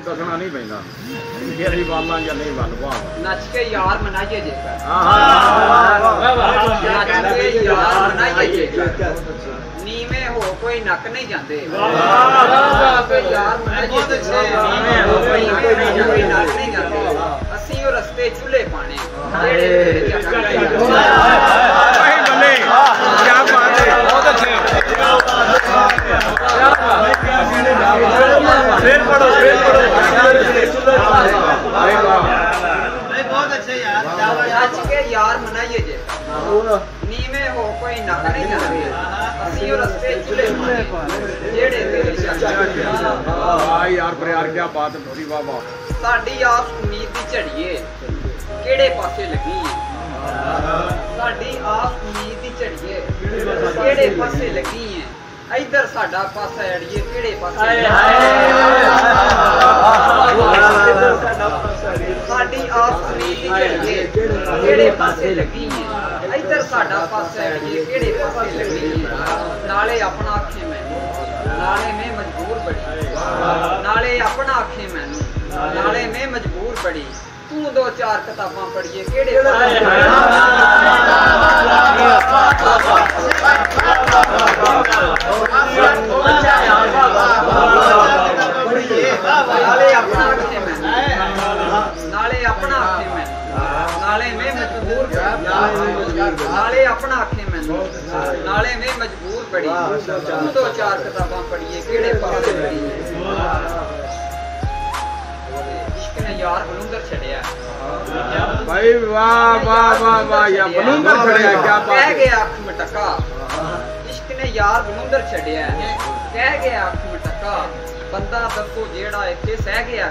दसना नहीं पैंदा तेरी वाला या नहीं वाल वाह नच के यार मनाइए जेकर नच के यार मनाइए जेकर नीवे हो कोई नक नहीं जाते यार मनाइए जेकर नीवे हो कोई नक नहीं जाते असी और रस्ते चूल्हे पाने बल्ले क्या बात है बहुत अच्छे फिर पढ़ो बहुत अच्छे यार नच के यार मनाइए जे नीवे हो कोई नक नहीं जाते असी और रस्ते चूल्हे पाने जेड़े तेरे यार प्यार क्या बात है थोड़ी वाह वाह साडी आस उम्मीद दी झड़िए केड़े पासे लगी है साडी आस उम्मीद दी झड़िए केड़े पासे लगी है इधर साडा पासा अड़िए केड़े पासे साडी आस उम्मीद दी झड़िए केड़े पासे लगी है इधर साडा पासा अड़िए केड़े पासे लगी है नाले अपना आखे मैनू नाले में मजबूर बड़ी नाले अपना आखे मैनू नाले में मजबूर बड़ी तू दो चार किताबां पढ़िए केड़े नाले अपना आखे मैनू नाले अपना आखे मैनू नाले में मजबूर नाले अपना आखे मैनू नाले में मजबूर बड़ी तू दो चार किताबां पढ़िए केड़े पासे बड़ी यार बलूंदर छड़िया भाई वाह वाह वाह वाह या बलूंदर छड़िया क्या बात कह गया आँख में टका इश्क ने यार बलूंदर छड़िया कह गया आँख में टका बंदा दसो जेड़ा इत्थे सह गया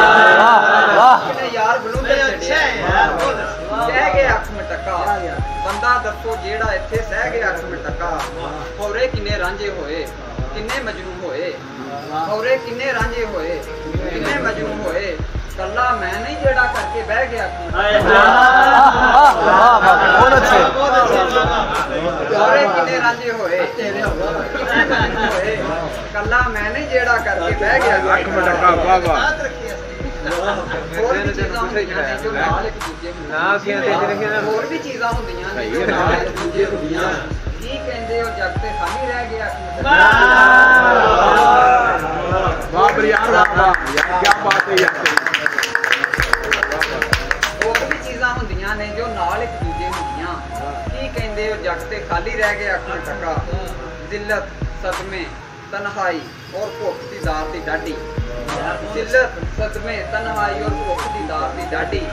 इश्क ने यार बलूंदर छड़िया कह गया आँख में टका बंदा दसो जेड़ा इत्थे सह गया आँख में टका होरे किन्ने रांझे होए किन्ने मजनू होए होरे किन्ने रांझे होए किन्ने मजनू होए कल्ला मैं नहीं जेड़ा करके बह गया बहुत अच्छे होरे किन्ने रांझे होए किन्ने मजनू होए कल्ला मैं नहीं जेड़ा करके बह गया आँख में टका वाह वाह और भी चीज़ां होंदियां ने जो नाल एक दूजे होर भी चीज़ां होंदियां ने जो नाल एक दूजे होंदियां की कहंदे हो जग ते खाली रह गया वाह यार वाह क्या बात है यार और भी चीज़ां होंदियां ने जो नाल एक दूजे होंदियां की कहंदे हो जग ते खाली रह गया अखों टका जिल्लत सदमे तन्हाई और भुख दी दार दी डाडी जिल्लत सदमे तन्हाई और भुख दी दार दी डाडी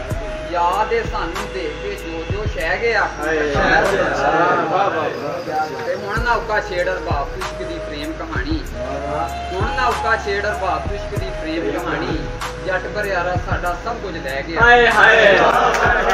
याद है सानू देख के जो जो शह गया ते हुण नौका छेड़ अरबाब इश्क दी प्रेम कहानी हुण नौका छेड़ अरबाब इश्क दी प्रेम कहानी जट भरियारा साडा सब कुछ लै गया